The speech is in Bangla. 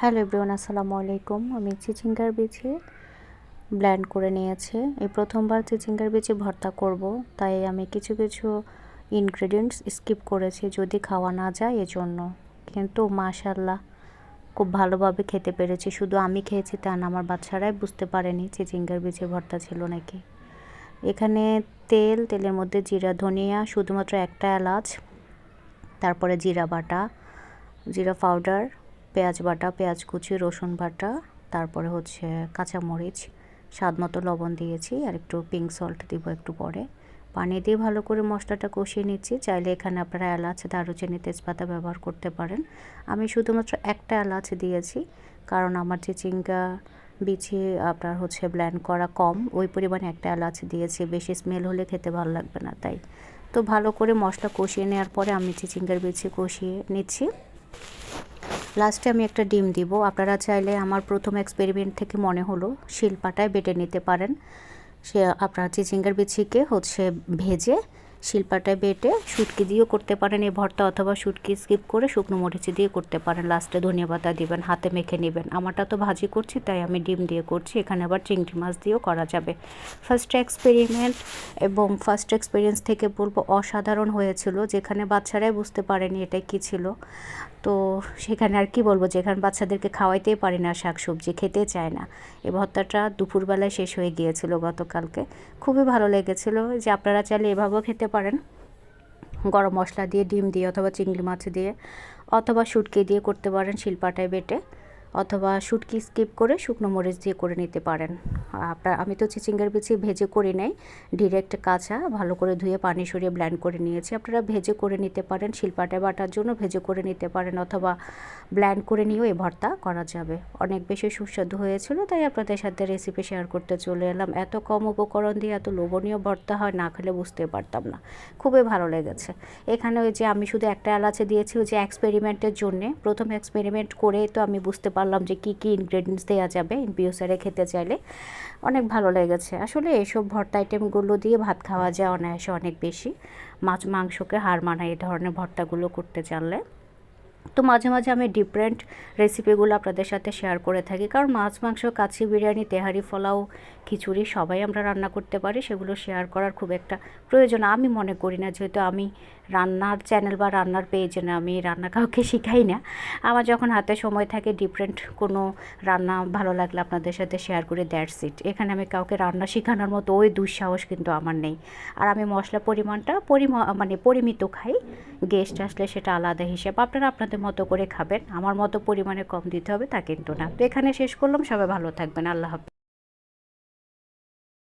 হ্যালো এভরিওয়ান, আসসালামু আলাইকুম। আমি চিচিঙ্গার বিচি ব্লেন্ড করে নিয়েছি। এই প্রথমবার চিচিঙ্গার বিচি ভর্তা করব, তাই আমি কিছু কিছু ইনগ্রেডিয়েন্টস স্কিপ করেছি যদি খাওয়া না যায় এজন্য। কিন্তু মাশাআল্লাহ খুব ভালোভাবে খেতে পেরেছি। শুধু আমি খেয়েছি তা না, আমার বাচ্চারাই বুঝতে পারেনি চিচিঙ্গার বিচি ভর্তা ছিল নাকি। এখানে তেলের মধ্যে জিরা, ধনিয়া, শুধুমাত্র একটা এলাচ, তারপরে জিরা বাটা, জিরা পাউডার, পেঁয়াজ বাটা, পেঁয়াজ কুচি, রসুন বাটা, তারপরে হচ্ছে কাঁচামরিচ, স্বাদ মতো লবণ দিয়েছি, আর একটু পিঙ্ক সল্ট দিব একটু পরে। পানি দিয়ে ভালো করে মশলাটা কষিয়ে নিচ্ছি। চাইলে এখানে আপনারা এলাচ, দারুচিনি, তেজপাতা ব্যবহার করতে পারেন। আমি শুধুমাত্র একটা এলাচ দিয়েছি, কারণ আমার চিচিঙ্গা বিচি আপনার হচ্ছে ব্লেন্ড করা কম, ওই পরিমাণে একটা এলাচ দিয়েছি। বেশি স্মেল হলে খেতে ভালো লাগবে না, তাই। তো ভালো করে মশলা কষিয়ে নেওয়ার পরে আমি চিচিঙ্গার বিচি কষিয়ে নিচ্ছি। লাস্টে আমি একটা ডিম দিব। আপনারা চাইলে, আমার প্রথম এক্সপেরিমেন্ট থেকে মনে হলো, শিলপাটায় বেটে নিতে পারেন। সে আপনার চিচিঙ্গার বিচিকে হচ্ছে ভেজে শিলপাটায় বেটে শুটকি দিয়েও করতে পারেন এই ভর্তা, অথবা শুটকি স্কিপ করে শুকনো মরিচ দিয়ে করতে পারেন। লাস্টে ধনিয়া পাতা দিবেন, হাতে মেখে নেবেন। আমারটা তো ভাজি করছি, তাই আমি ডিম দিয়ে করছি। এখানে আবার চিংড়ি মাছ দিয়েও করা যাবে। ফার্স্ট এক্সপেরিমেন্ট এবং ফার্স্ট এক্সপিরিয়েন্স থেকে বলবো অসাধারণ হয়েছিল। যেখানে বাচ্চারাই বুঝতে পারেনি এটা কী ছিল, তো সেখানে আর কি বলবো, যেখানে বাচ্চাদেরকে খাওয়াইতেই পারি না, শাকসবজি খেতে চায় না। এই ভর্তাটা দুপুরবেলায় শেষ হয়ে গিয়েছিল গতকালকে। খুবই ভালো লেগেছিল। যে আপনারা চাইলে এভাবেও খেতে পারেন, গরম মশলা দিয়ে, ডিম দিয়ে, অথবা চিংড়ি মাছ দিয়ে, অথবা শুটকি দিয়ে করতে পারেন শিলপাটায় বেটে, অথবা শুটকি স্কিপ করে শুকনো মরিচ দিয়ে করে নিতে পারেন। আমি তো চিচিঙ্গার বিচি ভেজে করি নাই, ডিরেক্ট কাঁচা ভালো করে ধুয়ে পানি সরিয়ে ব্লেন্ড করে নিয়েছি। আপনারা ভেজে করে নিতে পারেন, শিলপাটায় বাটার জন্য ভেজে করে নিতে পারেন, অথবা ব্লেন্ড করে নিয়েও এই ভর্তা করা যাবে। অনেক বেশি সুস্বাদু হয়েছিল, তাই আপনাদের সাথে রেসিপি শেয়ার করতে চলে এলাম। এত কম উপকরণ দিয়ে এত লোভনীয় ভর্তা হয়, না খেলে বুঝতে পারতাম না। খুবই ভালো লেগেছে। এখানে ওই যে আমি শুধু একটা এলাচে দিয়েছি, ওই যে এক্সপেরিমেন্টের জন্যে। প্রথম এক্সপেরিমেন্ট করেই তো আমি বুঝতে পারলাম যে কী কী ইনগ্রেডিয়েন্টস দেওয়া যাবে ইনফিউচারে খেতে চাইলে। অনেক ভালো লেগেছে। আসলে এইসব ভর্তা আইটেমগুলো দিয়ে ভাত খাওয়া যায় অনায়াসে অনেক বেশি। মাছ মাংসকে হার মানায় এই ধরনের ভর্তাগুলো করতে জানলে। তো মাঝে মাঝে আমি ডিফারেন্ট রেসিপিগুলো আপনাদের সাথে শেয়ার করে থাকি, কারণ মাছ, মাংস, কাচ্চি, বিরিয়ানি, তেহারি, পোলাও, খিচুড়ি সবাই আমরা রান্না করতে পারি। সেগুলো শেয়ার করার খুব একটা প্রয়োজন আমি মনে করি না, যেহেতু আমি রান্নার চ্যানেল বা রান্নার পেজে না, আমি রান্না কাউকে শিখাই না। আমার যখন হাতে সময় থাকে, ডিফারেন্ট কোনো রান্না ভালো লাগলে আপনাদের সাথে শেয়ার করে, দ্যাটস ইট। এখানে আমি কাউকে রান্না শেখানোর মতো ওই দুঃসাহস কিন্তু আমার নেই। আর আমি মশলা পরিমাণটা পরিমিত খাই। গেস্ট আসলে সেটা আলাদা হিসেব। আপনারা আপনাদের মতো করে খাবেন, আমার মতো পরিমাণে কম দিতে হবে তা কিন্তু না। তো এখানে শেষ করলাম। সবাই ভালো থাকবেন। আল্লাহ হাফেজ।